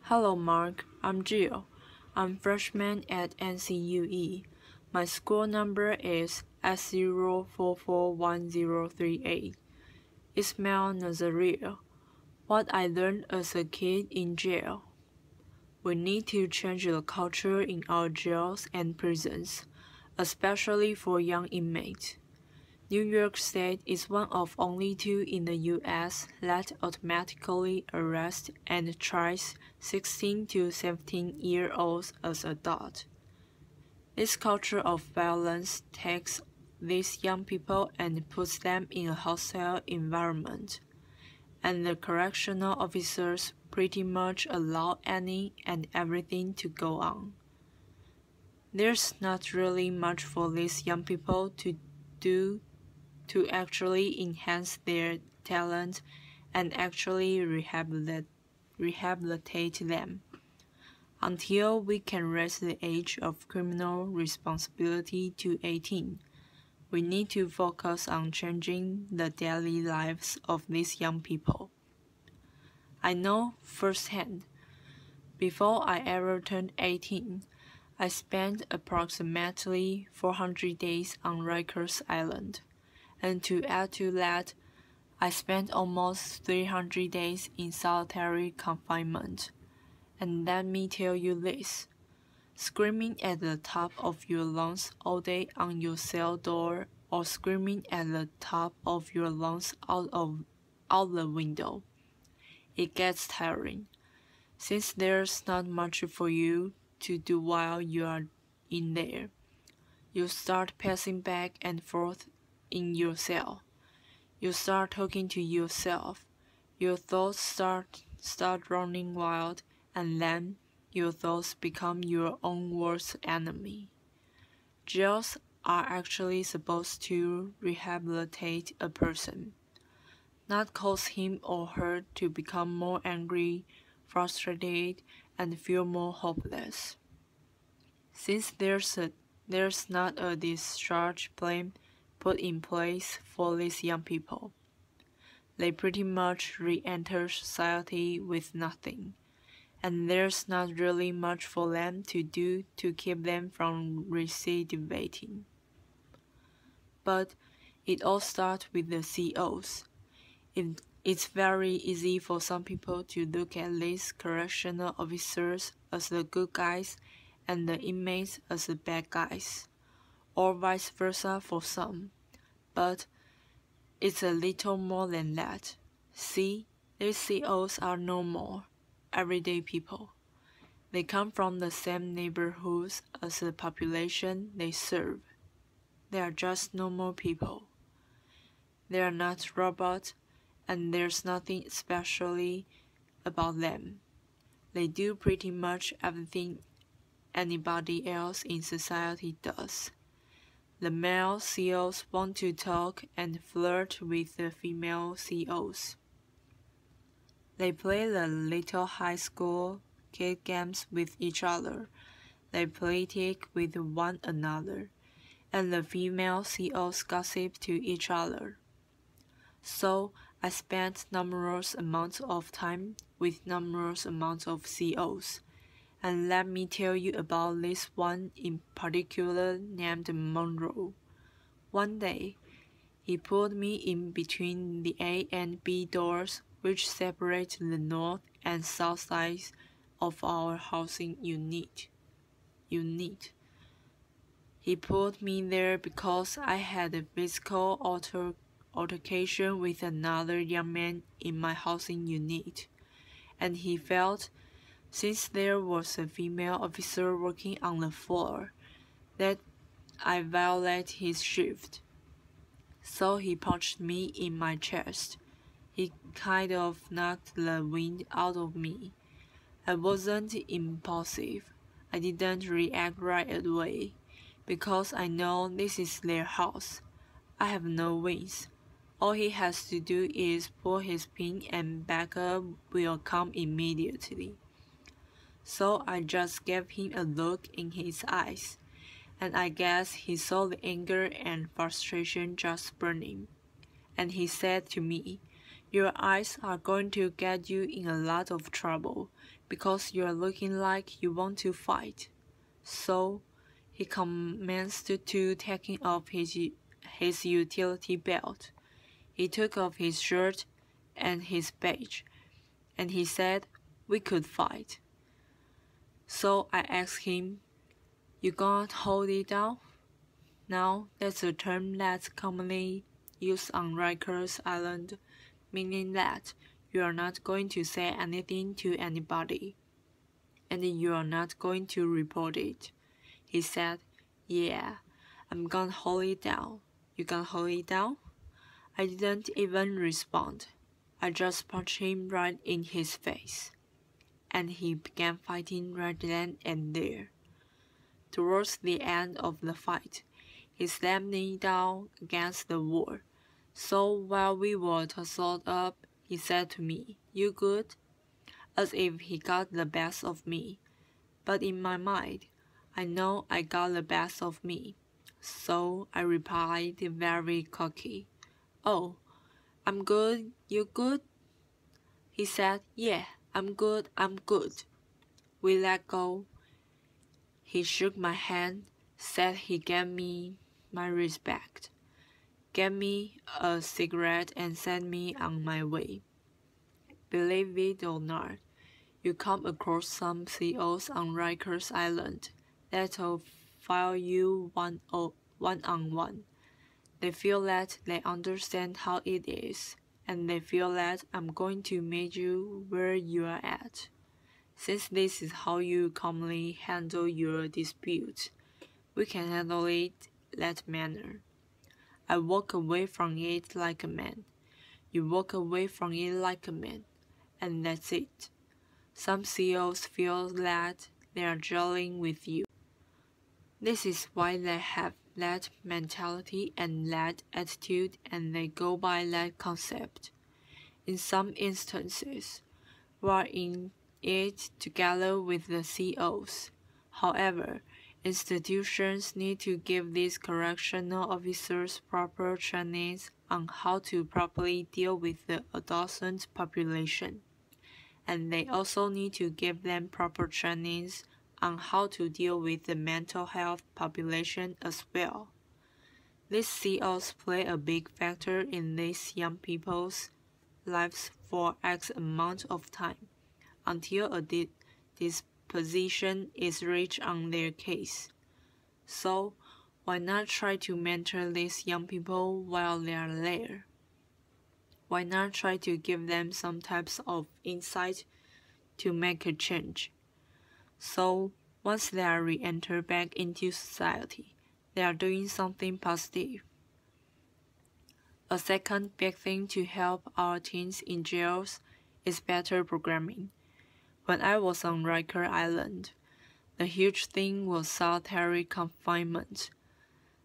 Hello, Mark. I'm Jill. I'm freshman at NCUE. My school number is S0441038. Ismael Nazario. What I learned as a kid in jail. We need to change the culture in our jails and prisons, especially for young inmates. New York State is one of only two in the U.S. that automatically arrests and tries 16 to 17-year-olds as adults. This culture of violence takes these young people and puts them in a hostile environment, and the correctional officers pretty much allow any and everything to go on. There's not really much for these young people to do to actually enhance their talent and actually rehabilitate them. Until we can raise the age of criminal responsibility to 18, we need to focus on changing the daily lives of these young people. I know firsthand, before I ever turned 18, I spent approximately 400 days on Rikers Island. And to add to that, I spent almost 300 days in solitary confinement. And let me tell you this, screaming at the top of your lungs all day on your cell door or screaming at the top of your lungs out the window, it gets tiring. Since there's not much for you to do while you are in there, you start pacing back and forth in your cell. You start talking to yourself. Your thoughts start running wild, and then your thoughts become your own worst enemy. Jails are actually supposed to rehabilitate a person, not cause him or her to become more angry, frustrated, and feel more hopeless. Since there's not a discharge plan put in place for these young people, they pretty much re-enter society with nothing, and there's not really much for them to do to keep them from recidivating. But it all starts with the COs. It's very easy for some people to look at these correctional officers as the good guys and the inmates as the bad guys, or vice versa for some. But it's a little more than that. See, these COs are normal, everyday people. They come from the same neighborhoods as the population they serve. They are just normal people. They are not robots, and there's nothing especially about them. They do pretty much everything anybody else in society does. The male COs want to talk and flirt with the female COs. They play the little high school kid games with each other. They politic with one another, and the female COs gossip to each other. So I spent numerous amounts of time with numerous amounts of COs. And let me tell you about this one in particular named Monroe. One day, he pulled me in between the A and B doors which separate the north and south sides of our housing unit. He pulled me there because I had a physical altercation with another young man in my housing unit, and he felt, since there was a female officer working on the floor, that I violated his shift. So he punched me in my chest. He kind of knocked the wind out of me. I wasn't impulsive. I didn't react right away, because I know this is their house. I have no wings. All he has to do is pull his pin and backup will come immediately. So I just gave him a look in his eyes, and I guess he saw the anger and frustration just burning. And he said to me, Your eyes are going to get you in a lot of trouble because you're looking like you want to fight. So, he commenced to taking off his utility belt. He took off his shirt and his badge, and he said we could fight. So I asked him, "You gonna hold it down?" Now, that's a term that's commonly used on Rikers Island, meaning that you are not going to say anything to anybody, and you are not going to report it. He said, "Yeah, I'm gonna hold it down. You gonna hold it down?" I didn't even respond. I just punched him right in his face, and he began fighting right then and there. Towards the end of the fight, he slammed me down against the wall. So while we were tussled up, he said to me, "You good?" as if he got the best of me. But in my mind, I know I got the best of me. So I replied very cocky, "Oh, I'm good, you good?" He said, "Yeah, I'm good, I'm good." We let go. He shook my hand, said he gave me my respect, gave me a cigarette and sent me on my way. Believe it or not, you come across some CEOs on Rikers Island that'll file you one-on-one. They feel that they understand how it is, and they feel that I'm going to meet you where you are at. Since this is how you commonly handle your disputes, we can handle it that manner. I walk away from it like a man. You walk away from it like a man, and that's it. Some CEOs feel that they are gelling with you. This is why they have that mentality and that attitude, and they go by that concept. In some instances, we are in it together with the CEOs. However, institutions need to give these correctional officers proper trainings on how to properly deal with the adolescent population, and they also need to give them proper trainings on how to deal with the mental health population as well. These CEOs play a big factor in these young people's lives for X amount of time, until a disposition is reached on their case. So, why not try to mentor these young people while they are there? Why not try to give them some types of insight to make a change? So, once they are re-enter back into society, they are doing something positive. A second big thing to help our teens in jails is better programming. When I was on Riker Island, the huge thing was solitary confinement.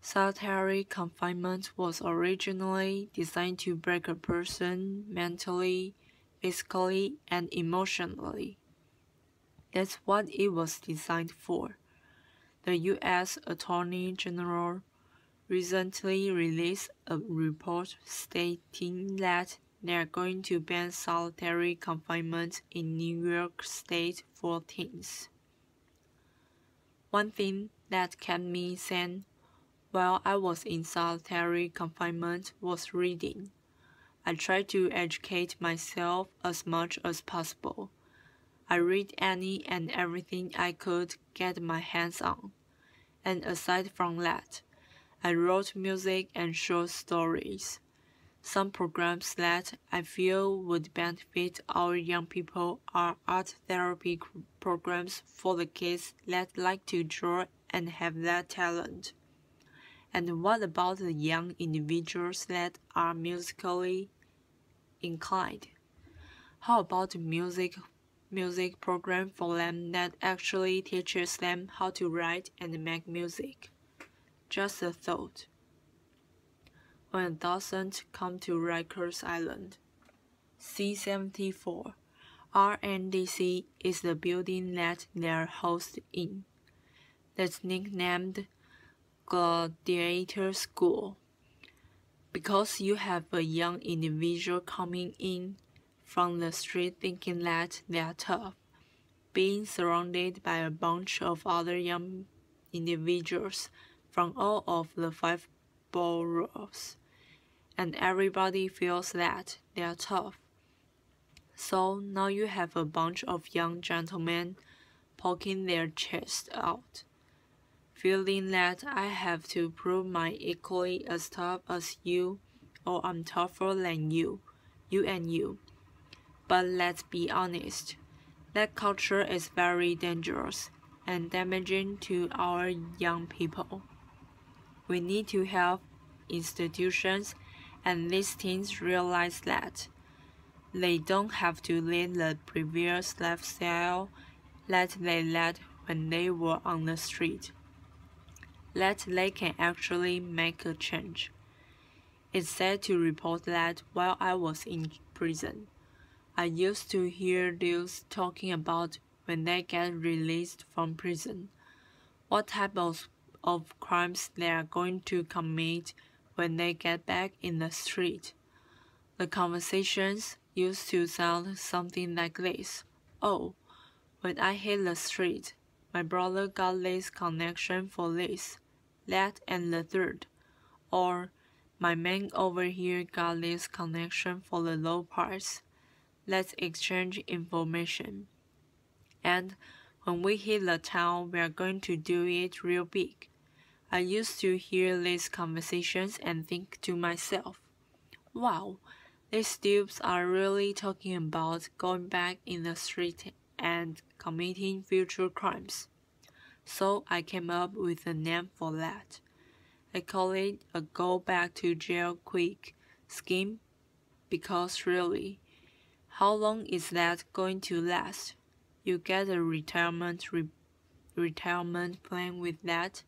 Solitary confinement was originally designed to break a person mentally, physically, and emotionally. That's what it was designed for. The U.S. Attorney General recently released a report stating that they are going to ban solitary confinement in New York State for teens. One thing that kept me sane while I was in solitary confinement was reading. I tried to educate myself as much as possible. I read any and everything I could get my hands on. And aside from that, I wrote music and short stories. Some programs that I feel would benefit our young people are art therapy programs for the kids that like to draw and have that talent. And what about the young individuals that are musically inclined? How about a music program for them that actually teaches them how to write and make music? Just a thought. When a doesn't come to Rikers Island. C-74 RNDC is the building that they are hosted in. That's nicknamed Gladiator School. Because you have a young individual coming in from the street thinking that they are tough, being surrounded by a bunch of other young individuals from all of the 5 boroughs, and everybody feels that they are tough. So now you have a bunch of young gentlemen poking their chests out, feeling that I have to prove my equally as tough as you, or I'm tougher than you and you. But let's be honest, that culture is very dangerous and damaging to our young people. We need to help institutions and these teens realize that they don't have to lead the previous lifestyle that they led when they were on the street. That they can actually make a change. It's sad to report that while I was in prison, I used to hear dudes talking about when they get released from prison, what type of crimes they are going to commit when they get back in the street. The conversations used to sound something like this. Oh, when I hit the street, my brother got this connection for this, that and the third. Or, my man over here got this connection for the low price. Let's exchange information. And when we hit the town, we are going to do it real big. I used to hear these conversations and think to myself, wow, these dudes are really talking about going back in the street and committing future crimes. So I came up with a name for that. I call it a go back to jail quick scheme because really, how long is that going to last? You get a retirement plan with that.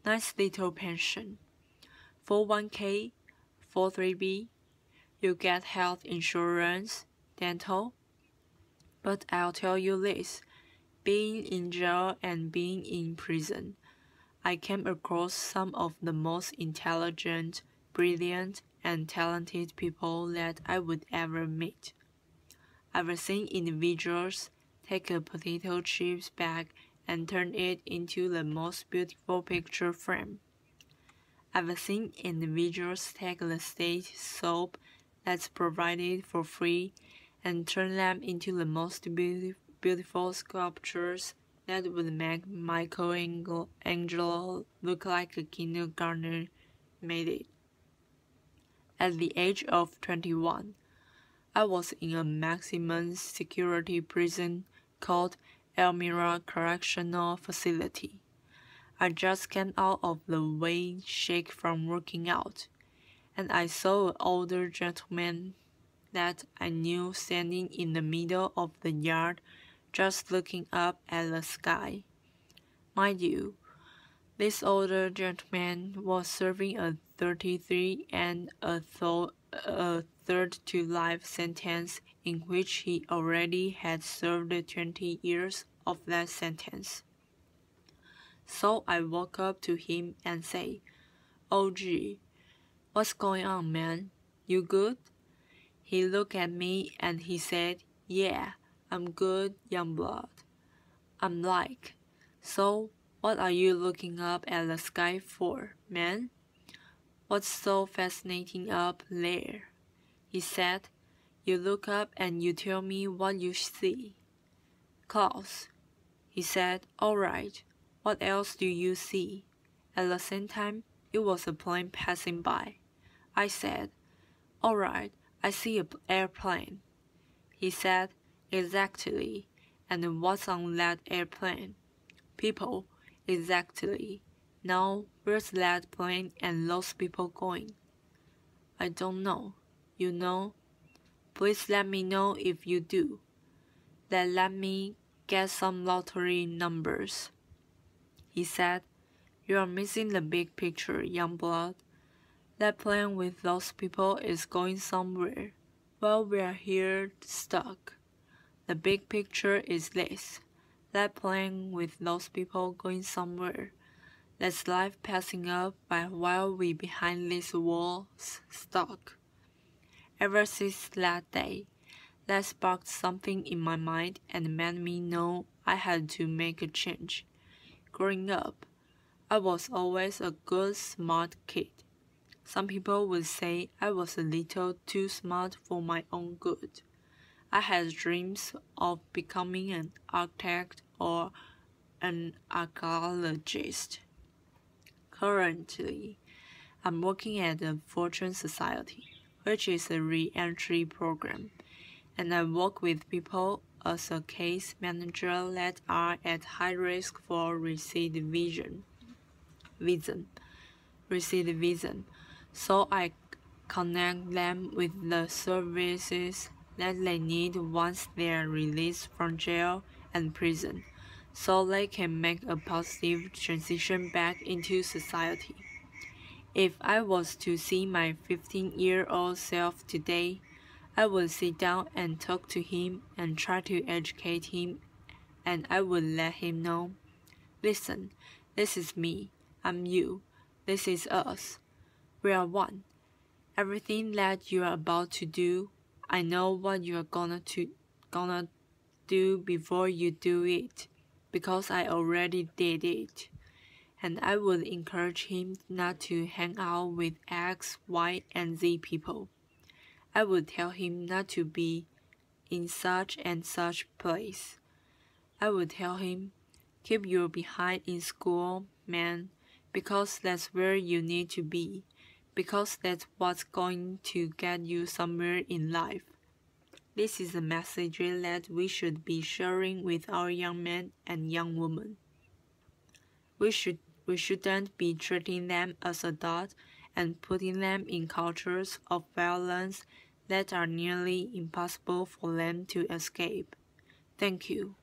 Nice little pension. 401k, 403b. You get health insurance, dental. But I'll tell you this, being in jail and being in prison, I came across some of the most intelligent, brilliant, and talented people that I would ever meet. I've seen individuals take a potato chips bag and turn it into the most beautiful picture frame. I've seen individuals take the state soap that's provided for free and turn them into the most beautiful sculptures that would make Michelangelo look like a kindergartner made it. At the age of 21, I was in a maximum security prison called Elmira Correctional Facility. I just came out of the weight shake from working out, and I saw an older gentleman that I knew standing in the middle of the yard just looking up at the sky. Mind you, this older gentleman was serving a 33 and a third to life sentence in which he already had served 20 years of that sentence. So I walk up to him and say, "Oh gee, what's going on, man? You good?" He looked at me and he said, "Yeah, I'm good, young blood." I'm like, "So, what are you looking up at the sky for, man? What's so fascinating up there?" He said, "You look up and you tell me what you see." "Clouds." He said, "All right. What else do you see?" At the same time, it was a plane passing by. I said, "All right, I see an airplane." He said, "Exactly. And what's on that airplane?" "People." "Exactly. Now, where's that plane and those people going?" "I don't know. You know?" "Please let me know if you do. Then let me get some lottery numbers." He said, "You are missing the big picture, young blood. That plane with those people is going somewhere, while we are here stuck. The big picture is this. That plane with those people going somewhere. Let's life passing up by while we behind these walls stuck. Ever since that day, that sparked something in my mind and made me know I had to make a change. Growing up, I was always a good, smart kid. Some people would say I was a little too smart for my own good. I had dreams of becoming an architect or an archaeologist. Currently, I'm working at the Fortune Society, which is a re-entry program, and I work with people as a case manager that are at high risk for recidivism. So I connect them with the services that they need once they are released from jail and prison, so they can make a positive transition back into society. If I was to see my 15-year-old self today, I would sit down and talk to him and try to educate him, and I would let him know, listen, this is me, I'm you, this is us, we are one. Everything that you are about to do, I know what you are gonna do before you do it, because I already did it. And I would encourage him not to hang out with X, Y, and Z people. I would tell him not to be in such and such place. I would tell him, keep your behind in school, man, because that's where you need to be, because that's what's going to get you somewhere in life. This is a message that we should be sharing with our young men and young women. We shouldn't be treating them as adults and putting them in cultures of violence that are nearly impossible for them to escape. Thank you.